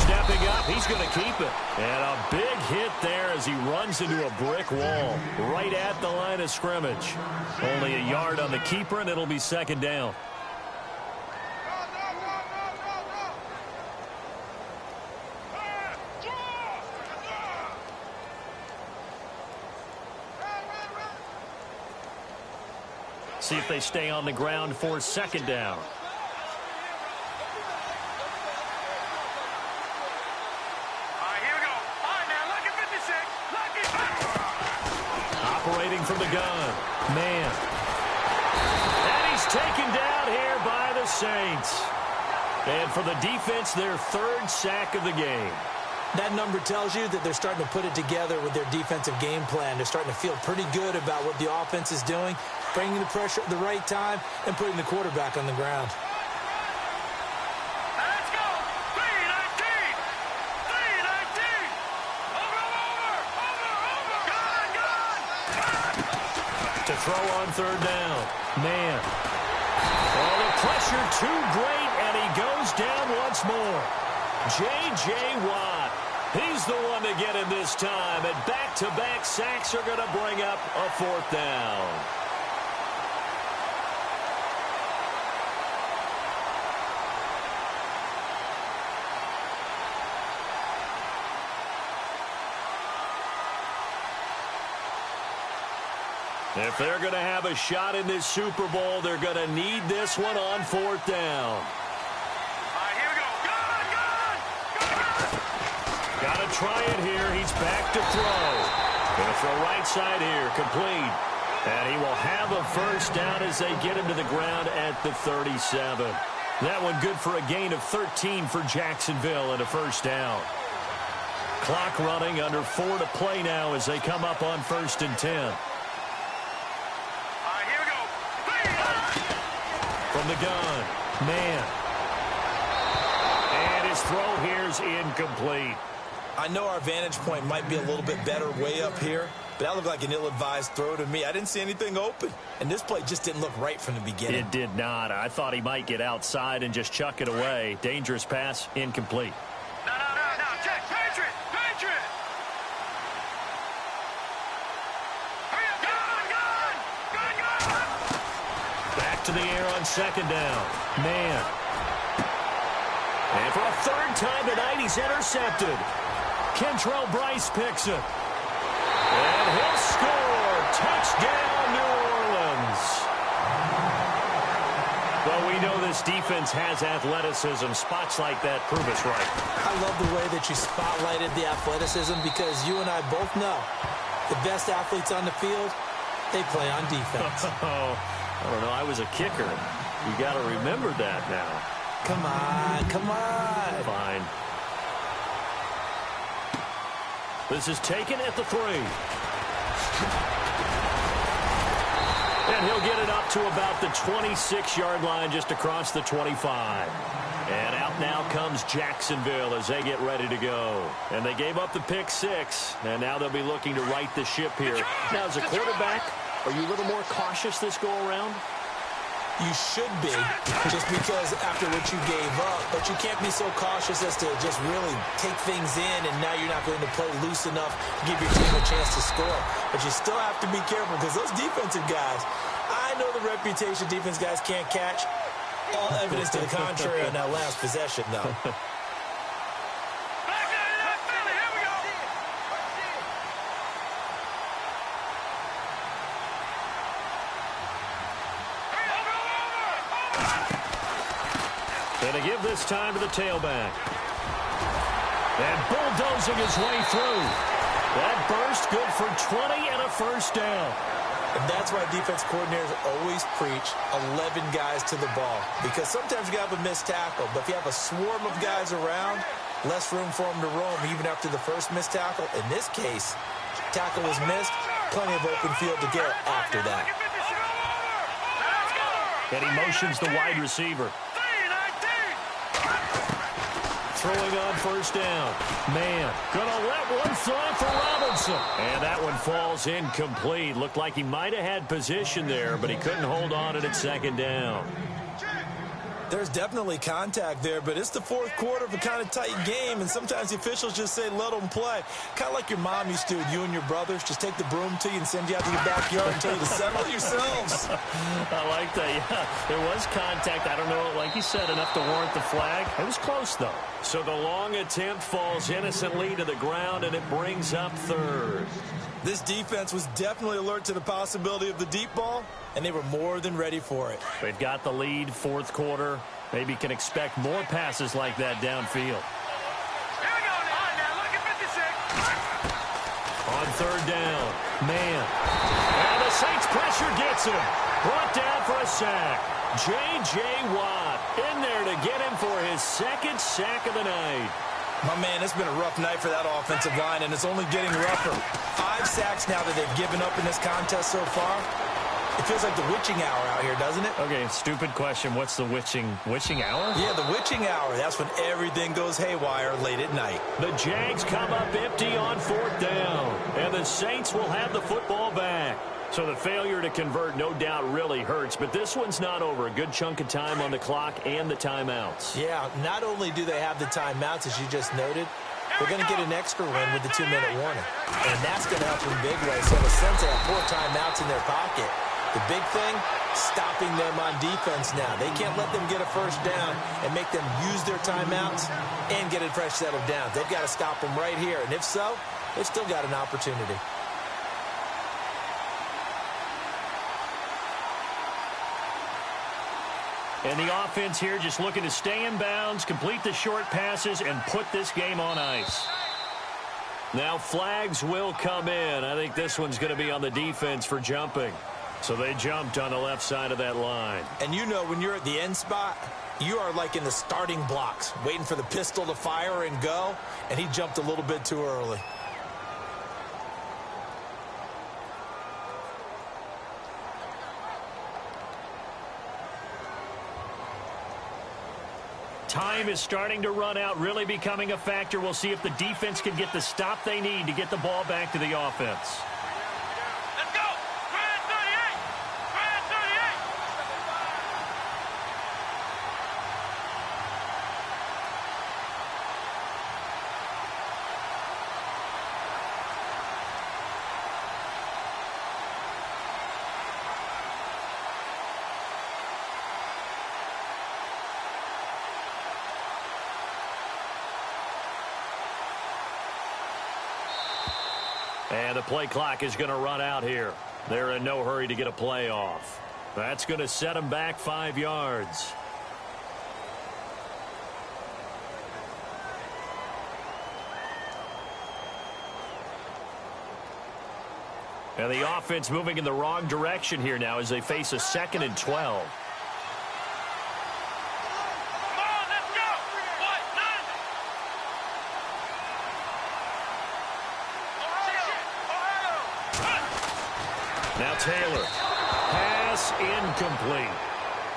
Stepping up, he's going to keep it. And a big hit there as he runs into a brick wall right at the line of scrimmage. Only a yard on the keeper, and it'll be 2nd down. See if they stay on the ground for second down. Operating from the gun. Man. And he's taken down here by the Saints. And for the defense, their third sack of the game. That number tells you that they're starting to put it together with their defensive game plan. They're starting to feel pretty good about what the offense is doing, bringing the pressure at the right time, and putting the quarterback on the ground. Let's go! 3-19! 3-19! Over! Gone! To throw on third down. Man. Oh, the pressure too great, and he goes down once more. J.J. Watt. He's the one to get him this time, and back-to-back sacks are going to bring up a fourth down. If they're going to have a shot in this Super Bowl, they're going to need this one on fourth down. Got to try it here. He's back to throw. Going to throw right side here. Complete. And he will have a first down as they get him to the ground at the 37. That one good for a gain of 13 for Jacksonville and a first down. Clock running, under 4 to play now as they come up on 1st and 10. From the gun. Man. And his throw here's incomplete. I know our vantage point might be a little bit better way up here, but that looked like an ill-advised throw to me. I didn't see anything open, and this play just didn't look right from the beginning. It did not. I thought he might get outside and just chuck it away. Dangerous pass, incomplete. No. Check. Patriot. Hurry up. Gun. Back to the air on second down. Man. And for a third time tonight, he's intercepted. Kentrell Brice picks it. And he'll score. Touchdown, New Orleans. Well, we know this defense has athleticism. Spots like that prove us right. I love the way that you spotlighted the athleticism because you and I both know the best athletes on the field, they play on defense. I don't know. I was a kicker. You got to remember that now. Come on. Fine. This is taken at the 3. And he'll get it up to about the 26-yard line just across the 25. And out now comes Jacksonville as they get ready to go. And they gave up the pick 6, and now they'll be looking to right the ship here. Now, as a quarterback, are you a little more cautious this go-around? You should be, just because after what you gave up, but you can't be so cautious as to just really take things in, and now you're not going to play loose enough to give your team a chance to score. But you still have to be careful because those defensive guys, I know the reputation defense guys can't catch. All evidence to the contrary on that last possession, though. Going to give this time to the tailback. And bulldozing his way through. That burst good for 20 and a first down. And that's why defense coordinators always preach 11 guys to the ball. Because sometimes you have a missed tackle, but if you have a swarm of guys around, less room for them to roam even after the first missed tackle. In this case, tackle was missed, plenty of open field to get after that. And he motions the wide receiver. Throwing on first down. Man, gonna let one fly for Robinson. And that one falls incomplete. Looked like he might have had position there, but he couldn't hold on at second down. There's definitely contact there, but it's the fourth quarter of a kind of tight game, and sometimes the officials just say, let them play. Kind of like your mom used to with you and your brothers. Just take the broom to you and send you out to your backyard and tell you to settle it yourselves. I like that, yeah. There was contact. I don't know, like you said, enough to warrant the flag. It was close, though. So the long attempt falls innocently to the ground, and it brings up third. This defense was definitely alert to the possibility of the deep ball, and they were more than ready for it. They've got the lead, fourth quarter. Maybe can expect more passes like that downfield. Here we go now. Look at 56. On third down, man. And the Saints pressure gets him. Brought down for a sack. J.J. Watt in there to get him for his second sack of the night. My man, it's been a rough night for that offensive line, and it's only getting rougher. 5 sacks now that they've given up in this contest so far. It feels like the witching hour out here, doesn't it? Okay, stupid question. What's the witching hour? Yeah, the witching hour. That's when everything goes haywire late at night. The Jags come up empty on fourth down, and the Saints will have the football back. So the failure to convert no doubt really hurts, but this one's not over. A good chunk of time on the clock and the timeouts. Yeah, not only do they have the timeouts, as you just noted, they're going to get an extra win with the 2-minute warning. And that's going to help them big way. So in a sense, they have 4 timeouts in their pocket. The big thing, stopping them on defense now. They can't let them get a first down and make them use their timeouts and get a fresh set of downs. They've got to stop them right here. And if so, they've still got an opportunity. And the offense here just looking to stay in bounds, complete the short passes, and put this game on ice. Now flags will come in. I think this one's going to be on the defense for jumping. So they jumped on the left side of that line. And you know when you're at the end spot, you are like in the starting blocks, waiting for the pistol to fire and go, and he jumped a little bit too early. Time is starting to run out, really becoming a factor. We'll see if the defense can get the stop they need to get the ball back to the offense. Let's go. Grand 38. Grand 38. And the play clock is going to run out here. They're in no hurry to get a play off. That's going to set them back 5 yards. And the offense moving in the wrong direction here now as they face a 2nd and 12. Now Taylor. Pass incomplete.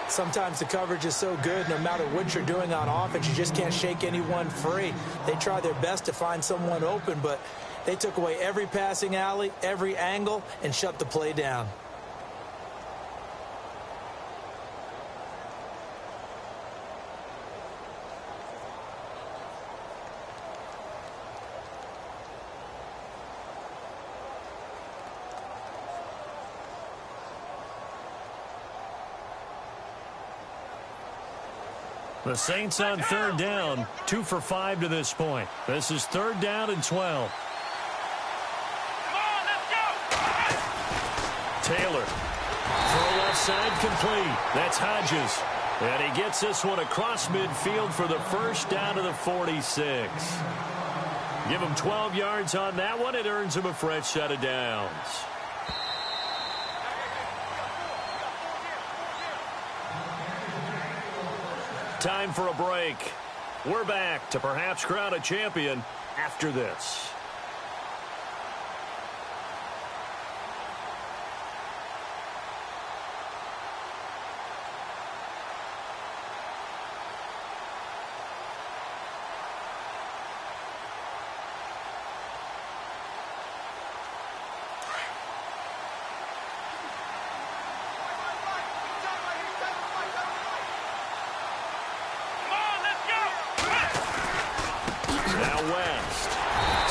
Sometimes the coverage is so good, no matter what you're doing on offense, you just can't shake anyone free. They try their best to find someone open, but they took away every passing alley, every angle, and shut the play down. The Saints on third down, 2 for 5 to this point. This is 3rd down and 12. Taylor. Throw left side complete. That's Hodges. And he gets this one across midfield for the first down to the 46. Give him 12 yards on that one. It earns him a fresh set of downs. Time for a break. We're back to perhaps crown a champion after this.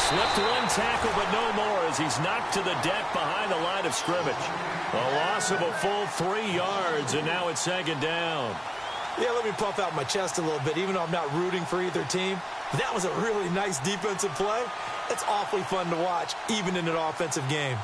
Slipped one tackle, but no more as he's knocked to the deck behind the line of scrimmage. A loss of a full 3 yards, and now it's 2nd down. Yeah, let me puff out my chest a little bit, even though I'm not rooting for either team. That was a really nice defensive play. It's awfully fun to watch, even in an offensive game.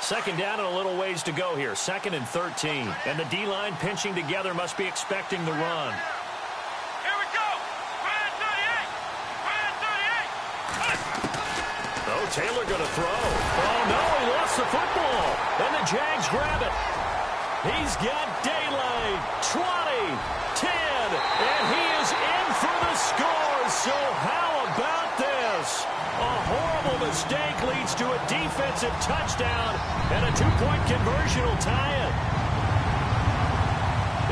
second down and a little ways to go here. 2nd and 13. And the D-line pinching together must be expecting the run. Here we go. Ryan 38. Oh, Taylor going to throw. Oh, no, he lost the football. And the Jags grab it. He's got daylight. 20, 10, and he is in for the score. So how about this? A horrible mistake leads to a defensive touchdown, and a 2-point conversion will tie it.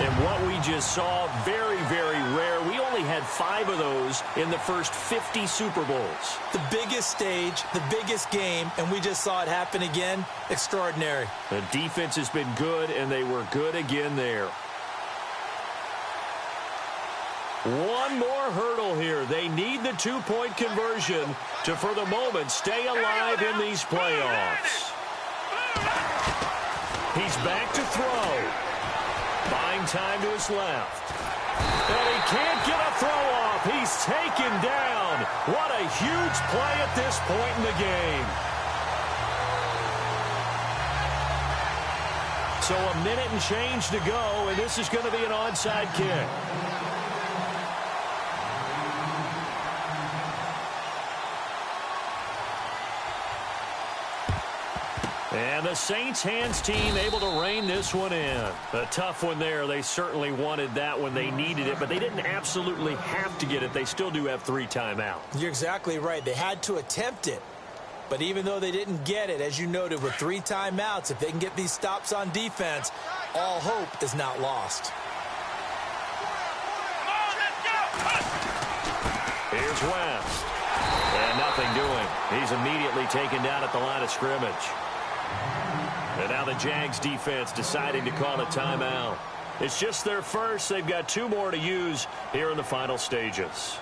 And what we just saw, very, very rare. We only had 5 of those in the first 50 Super Bowls. The biggest stage, the biggest game, and we just saw it happen again. Extraordinary. The defense has been good, and they were good again there. One more hurdle here. They need the 2-point conversion to, for the moment, stay alive in these playoffs. He's back to throw. Buying time to his left. And he can't get a throw off. He's taken down. What a huge play at this point in the game. So a minute and change to go, and this is going to be an onside kick. And the Saints hands team able to rein this one in. A tough one there. They certainly wanted that when they needed it, but they didn't absolutely have to get it. They still do have 3 timeouts. You're exactly right. They had to attempt it. But even though they didn't get it, as you noted, with 3 timeouts, if they can get these stops on defense, all hope is not lost. Here's West. And nothing doing. He's immediately taken down at the line of scrimmage. And now the Jags defense deciding to call a timeout. It's just their first. They've got 2 more to use here in the final stages.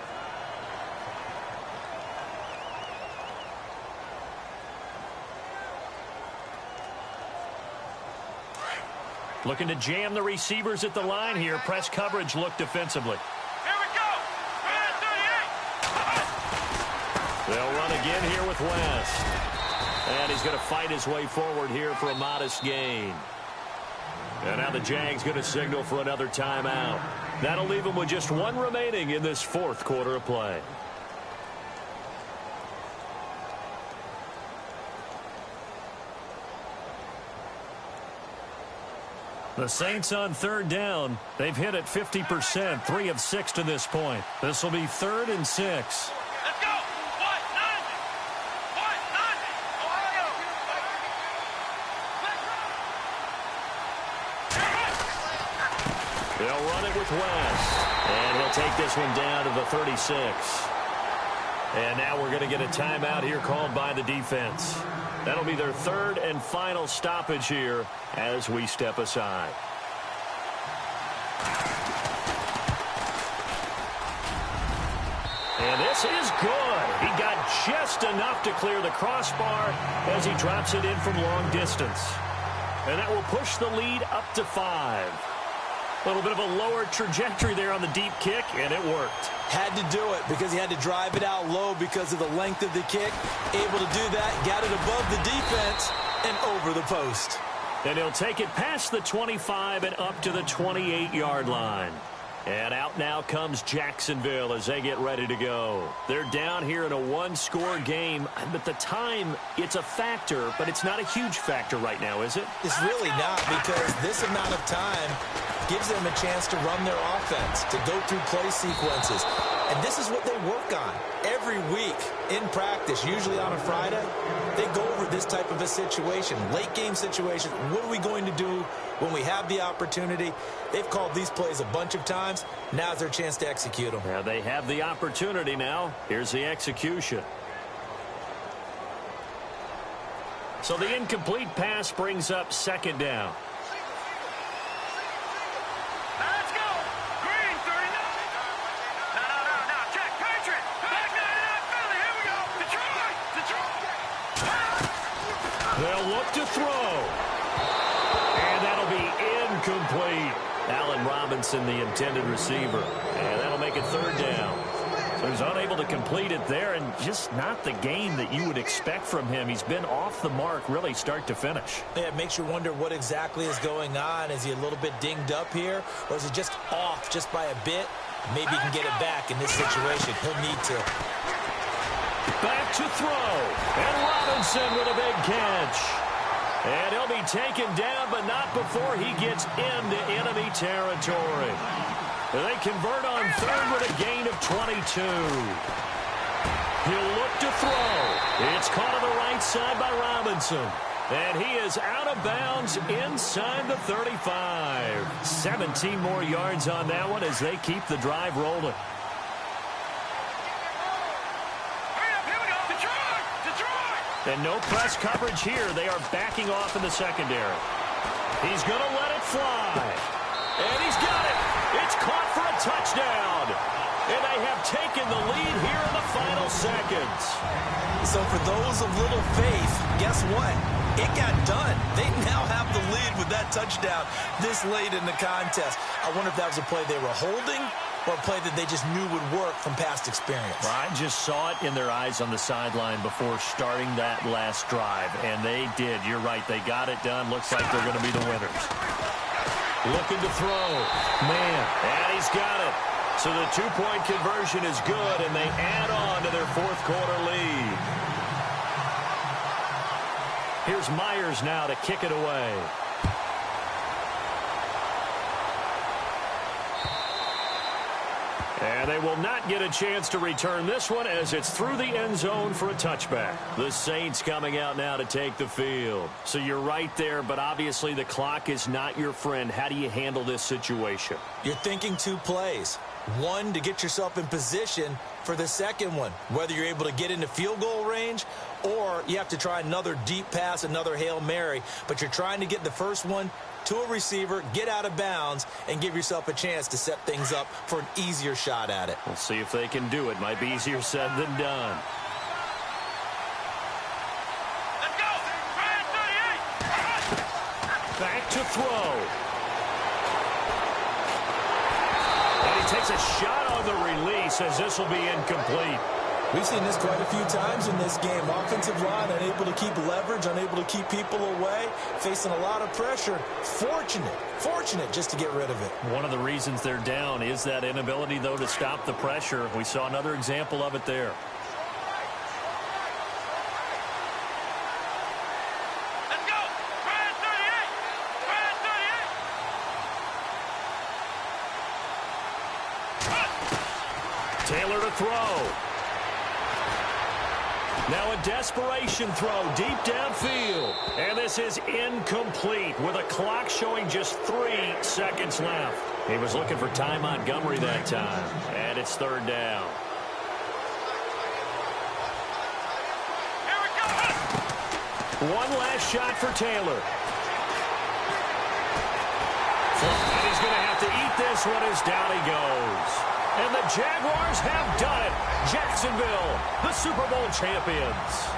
Looking to jam the receivers at the line here. Press coverage look defensively. Here we go. Ryan 38. They'll run again here with West. And he's going to fight his way forward here for a modest gain. And now the Jags going to signal for another timeout. That'll leave them with just 1 remaining in this 4th quarter of play. The Saints on 3rd down. They've hit it 50%, 3 of 6 to this point. This will be 3rd and 6. Let's go. They'll run it with West. And he'll take this one down to the 36. And now we're going to get a timeout here called by the defense. That'll be their 3rd and final stoppage here as we step aside. And this is good. He got just enough to clear the crossbar as he drops it in from long distance. And that will push the lead up to 5. A little bit of a lower trajectory there on the deep kick, and it worked. Had to do it because he had to drive it out low because of the length of the kick. Able to do that, got it above the defense and over the post. And he'll take it past the 25 and up to the 28-yard line. And out now comes Jacksonville as they get ready to go. They're down here in a 1-score game. But the time, it's a factor, but it's not a huge factor right now, is it? It's really not, because this amount of time gives them a chance to run their offense, to go through play sequences. And this is what they work on every week in practice, usually on a Friday. They go over this type of a situation, late game situation. What are we going to do when we have the opportunity? They've called these plays a bunch of times. Now's their chance to execute them. Yeah, they have the opportunity now. Here's the execution. So the incomplete pass brings up 2nd down. Let's go. Green 39. No. Check. Patriot. Back 99 Philly. Here we go. Detroit. They'll look to throw. And that'll be incomplete. Allen Robinson, the intended receiver. And that'll make it 3rd down. So he's unable to complete it there, and just not the game that you would expect from him. He's been off the mark really start to finish. Yeah, it makes you wonder what exactly is going on. Is he a little bit dinged up here, or is he just off just by a bit? Maybe he can get it back in this situation. He'll need to. Back to throw, and Robinson with a big catch. And he'll be taken down, but not before he gets into enemy territory. They convert on third with a gain of 22. He'll look to throw. It's caught on the right side by Robinson. And he is out of bounds inside the 35. 17 more yards on that one as they keep the drive rolling. And no press coverage here. They are backing off in the secondary. He's going to let it fly. And he's got it. It's caught for a touchdown. And they have taken the lead here in the final seconds. So for those of little faith, guess what? It got done. They now have the lead with that touchdown this late in the contest. I wonder if that was a play they were holding or a play that they just knew would work from past experience. Well, I just saw it in their eyes on the sideline before starting that last drive, and they did. You're right. They got it done. Looks like they're going to be the winners. Looking to throw. Man, and he's got it. So the two-point conversion is good, and they add on to their fourth quarter lead. Here's Myers now to kick it away. And they will not get a chance to return this one as it's through the end zone for a touchback. The Saints coming out now to take the field. So you're right there, but obviously the clock is not your friend. How do you handle this situation? You're thinking two plays. One, to get yourself in position for the second one, whether you're able to get into field goal range or you have to try another deep pass, another Hail Mary. But you're trying to get the first one to a receiver, get out of bounds, and give yourself a chance to set things up for an easier shot at it. We'll see if they can do it. Might be easier said than done. Let's go! Ryan 38! Back to throw. And he takes a shot on the release as this will be incomplete. We've seen this quite a few times in this game. Offensive line unable to keep leverage, unable to keep people away, facing a lot of pressure. Fortunate just to get rid of it. One of the reasons they're down is that inability, though, to stop the pressure. We saw another example of it there. Let's go! Ryan 38! Ryan 38! Taylor to throw. Now a desperation throw deep downfield. And this is incomplete with a clock showing just 3 seconds left. He was looking for Ty Montgomery that time. And it's third down. Here we go! One last shot for Taylor. And he's going to have to eat this one as down he goes. And the Jaguars have done it. Jacksonville, the Super Bowl champions.